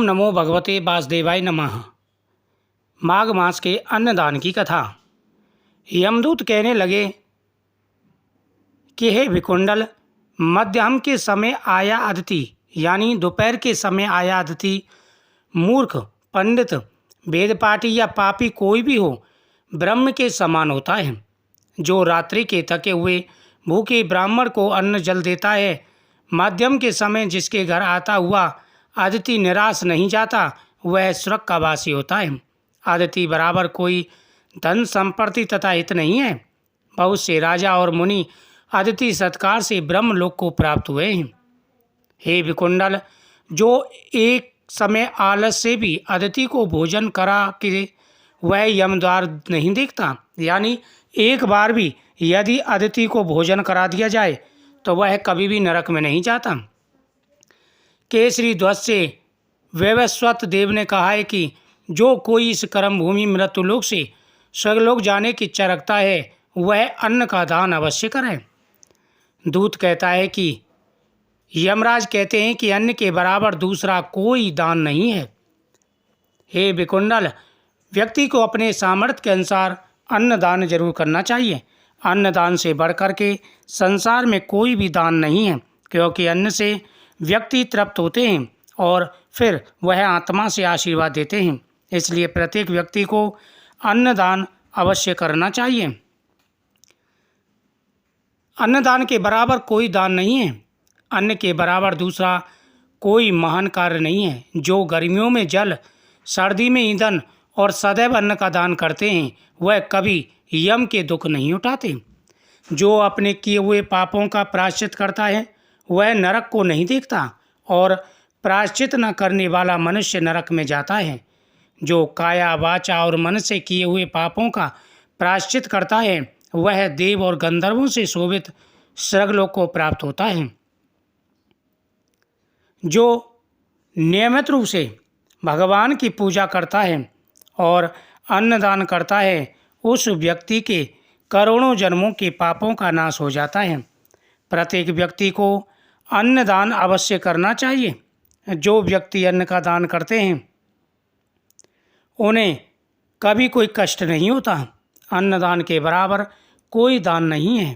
नमो भगवते वासुदेवाय नमः। माघ मास के अन्नदान की कथा। यमदूत कहने लगे कि हे विकुंडल, मध्याह्न के समय आया अदिति, यानी दोपहर के समय आया अदिति, मूर्ख, पंडित, वेदपाठी या पापी कोई भी हो, ब्रह्म के समान होता है। जो रात्रि के थके हुए भूखे ब्राह्मण को अन्न जल देता है, मध्यम के समय जिसके घर आता हुआ अदिति निराश नहीं जाता, वह स्वर्ग का वासी होता है। अदिति बराबर कोई धन संपत्ति तथा हित नहीं है। बहुत से राजा और मुनि अदिति सत्कार से ब्रह्मलोक को प्राप्त हुए हैं। हे विकुंडल, जो एक समय आलस से भी अदिति को भोजन करा के वह यमद्वार नहीं देखता, यानी एक बार भी यदि अदिति को भोजन करा दिया जाए तो वह कभी भी नरक में नहीं जाता। केसरी ध्वज से वैवस्वत देव ने कहा है कि जो कोई इस कर्म भूमि मृत्युलोक से स्वर्गलोक जाने की इच्छा रखता है, वह अन्न का दान अवश्य करे। दूत कहता है कि यमराज कहते हैं कि अन्न के बराबर दूसरा कोई दान नहीं है। हे विकुंडल, व्यक्ति को अपने सामर्थ्य के अनुसार अन्नदान जरूर करना चाहिए। अन्नदान से बढ़कर के संसार में कोई भी दान नहीं है, क्योंकि अन्न से व्यक्ति तृप्त होते हैं और फिर वह आत्मा से आशीर्वाद देते हैं। इसलिए प्रत्येक व्यक्ति को अन्नदान अवश्य करना चाहिए। अन्नदान के बराबर कोई दान नहीं है। अन्न के बराबर दूसरा कोई महान कार्य नहीं है। जो गर्मियों में जल, सर्दी में ईंधन और सदैव अन्न का दान करते हैं, वह कभी यम के दुख नहीं उठाते। जो अपने किए हुए पापों का प्रायश्चित करता है, वह नरक को नहीं देखता, और प्रायश्चित न करने वाला मनुष्य नरक में जाता है। जो काया, वाचा और मन से किए हुए पापों का प्रायश्चित करता है, वह देव और गंधर्वों से शोभित स्वर्गलोक को प्राप्त होता है। जो नियमित रूप से भगवान की पूजा करता है और अन्नदान करता है, उस व्यक्ति के करोड़ों जन्मों के पापों का नाश हो जाता है। प्रत्येक व्यक्ति को अन्नदान अवश्य करना चाहिए। जो व्यक्ति अन्न का दान करते हैं, उन्हें कभी कोई कष्ट नहीं होता। अन्नदान के बराबर कोई दान नहीं है।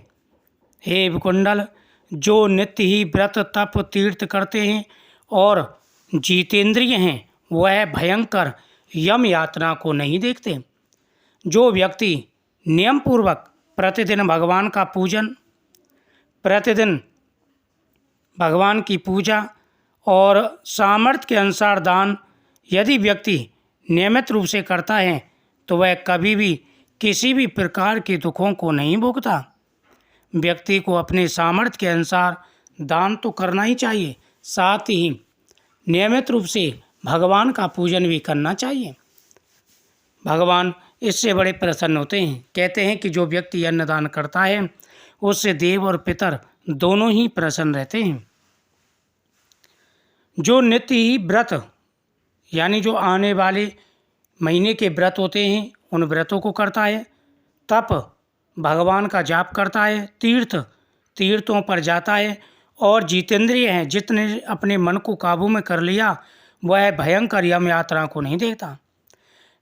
हे विकुंडल, जो नित्य ही व्रत, तप, तीर्थ करते हैं और जितेंद्रिय हैं, वह भयंकर यम यातना को नहीं देखते। जो व्यक्ति नियम पूर्वक प्रतिदिन भगवान का पूजन, प्रतिदिन भगवान की पूजा और सामर्थ्य के अनुसार दान यदि व्यक्ति नियमित रूप से करता है, तो वह कभी भी किसी भी प्रकार के दुखों को नहीं भोगता। व्यक्ति को अपने सामर्थ्य के अनुसार दान तो करना ही चाहिए, साथ ही नियमित रूप से भगवान का पूजन भी करना चाहिए। भगवान इससे बड़े प्रसन्न होते हैं। कहते हैं कि जो व्यक्ति अन्नदान करता है, उससे देव और पितर दोनों ही प्रसन्न रहते हैं। जो नित्य ही व्रत, यानी जो आने वाले महीने के व्रत होते हैं, उन व्रतों को करता है, तप, भगवान का जाप करता है, तीर्थों पर जाता है, और जितेंद्रिय हैं, जितने अपने मन को काबू में कर लिया, वह भयंकर यम यात्रा को नहीं देखता।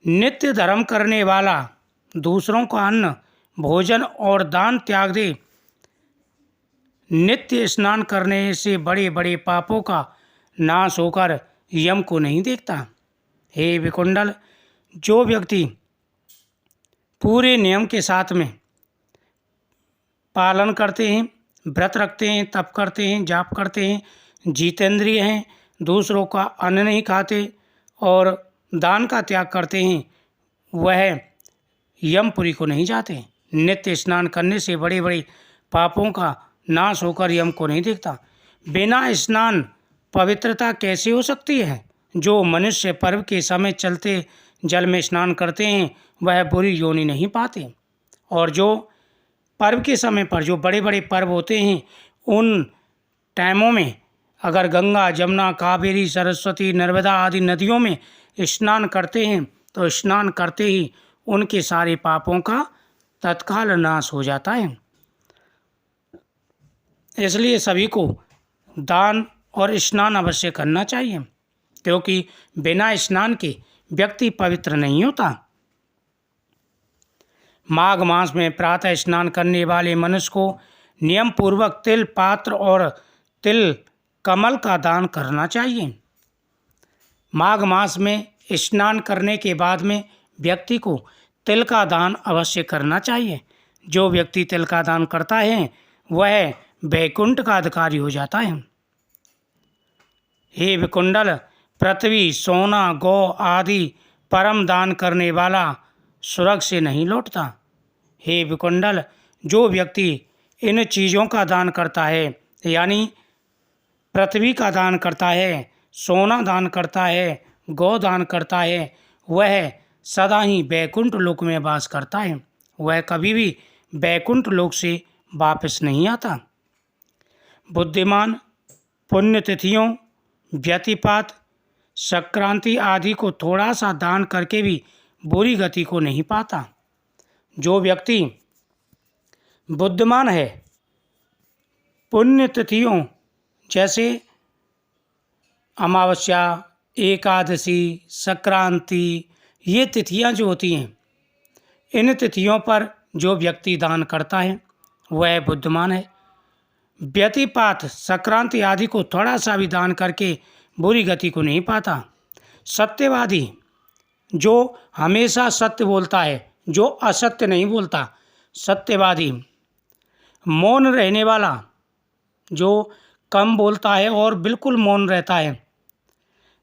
नित्य धर्म करने वाला दूसरों का अन्न, भोजन और दान त्याग दे। नित्य स्नान करने से बड़े बड़े पापों का नाश होकर यम को नहीं देखता। हे विकुंडल, जो व्यक्ति पूरे नियम के साथ में पालन करते हैं, व्रत रखते हैं, तप करते हैं, जाप करते हैं, जितेंद्रिय हैं, दूसरों का अन्न नहीं खाते और दान का त्याग करते हैं, वह यमपुरी को नहीं जाते। नित्य स्नान करने से बड़े बड़े पापों का नाश होकर यम को नहीं देखता। बिना स्नान पवित्रता कैसे हो सकती है? जो मनुष्य पर्व के समय चलते जल में स्नान करते हैं, वह बुरी योनि नहीं पाते। और जो पर्व के समय पर जो बड़े बड़े पर्व होते हैं, उन टाइमों में अगर गंगा, जमुना, कावेरी, सरस्वती, नर्मदा आदि नदियों में स्नान करते हैं, तो स्नान करते ही उनके सारे पापों का तत्काल नाश हो जाता है। इसलिए सभी को दान और स्नान अवश्य करना चाहिए। क्योंकि बिना स्नान के व्यक्ति पवित्र नहीं होता। माघ मास में प्रातः स्नान करने वाले मनुष्य को नियम पूर्वक तिल पात्र और तिल कमल का दान करना चाहिए। माघ मास में स्नान करने के बाद में व्यक्ति को तिल का दान अवश्य करना चाहिए। जो व्यक्ति तिल का दान करता है वह वैकुंठ का अधिकारी हो जाता है। हे विकुंडल, पृथ्वी, सोना, गौ आदि परम दान करने वाला स्वर्ग से नहीं लौटता। हे विकुंडल, जो व्यक्ति इन चीज़ों का दान करता है, यानी पृथ्वी का दान करता है, सोना दान करता है, गौ दान करता है, वह सदा ही वैकुंठ लोक में वास करता है। वह कभी भी वैकुंठ लोक से वापस नहीं आता। बुद्धिमान पुण्यतिथियों, व्यतिपात, संक्रांति आदि को थोड़ा सा दान करके भी बुरी गति को नहीं पाता। जो व्यक्ति बुद्धिमान है, पुण्यतिथियों जैसे अमावस्या, एकादशी, संक्रांति, ये तिथियां जो होती हैं, इन तिथियों पर जो व्यक्ति दान करता है वह बुद्धिमान है। व्यतिपात, संक्रांति आदि को थोड़ा सा भी दान करके बुरी गति को नहीं पाता। सत्यवादी, जो हमेशा सत्य बोलता है, जो असत्य नहीं बोलता, सत्यवादी। मौन रहने वाला, जो कम बोलता है और बिल्कुल मौन रहता है।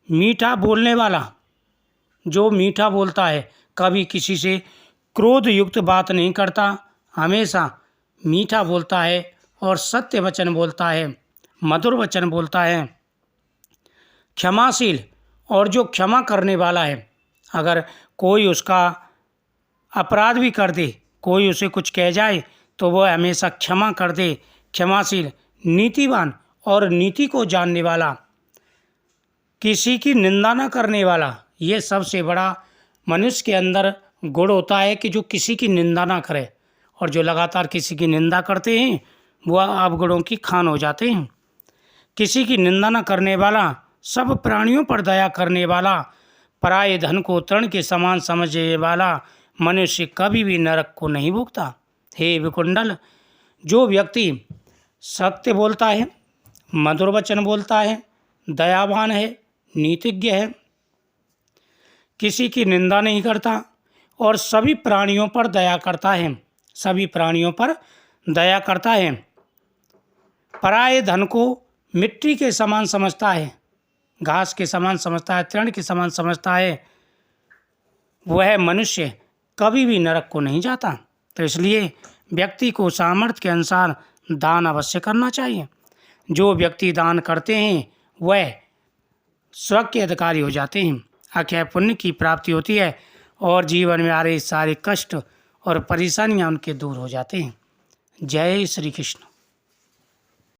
मीठा बोलने वाला, जो मीठा बोलता है, कभी किसी से क्रोध युक्त बात नहीं करता, हमेशा मीठा बोलता है और सत्य वचन बोलता है, मधुर वचन बोलता है। क्षमाशील, और जो क्षमा करने वाला है, अगर कोई उसका अपराध भी कर दे, कोई उसे कुछ कह जाए तो वह हमेशा क्षमा कर दे। क्षमाशील, नीतिवान और नीति को जानने वाला, किसी की निंदा न करने वाला। ये सबसे बड़ा मनुष्य के अंदर गुण होता है कि जो किसी की निंदा ना करे, और जो लगातार किसी की निंदा करते हैं वह अवगुणों की खान हो जाते हैं। किसी की निंदा न करने वाला, सब प्राणियों पर दया करने वाला, पराये धन को तृण के समान समझने वाला मनुष्य कभी भी नरक को नहीं भोगता। हे विकुंडल, जो व्यक्ति सत्य बोलता है, मधुर वचन बोलता है, दयावान है, नीतिज्ञ है, किसी की निंदा नहीं करता और सभी प्राणियों पर दया करता है, सभी प्राणियों पर दया करता है, पराये धन को मिट्टी के समान समझता है, घास के समान समझता है, तृण के समान समझता है, वह मनुष्य कभी भी नरक को नहीं जाता। तो इसलिए व्यक्ति को सामर्थ्य के अनुसार दान अवश्य करना चाहिए। जो व्यक्ति दान करते हैं वह स्वर्ग के अधिकारी हो जाते हैं, अक्षय पुण्य की प्राप्ति होती है और जीवन में आ रहे सारे कष्ट और परेशानियां उनके दूर हो जाते हैं। जय श्री कृष्ण।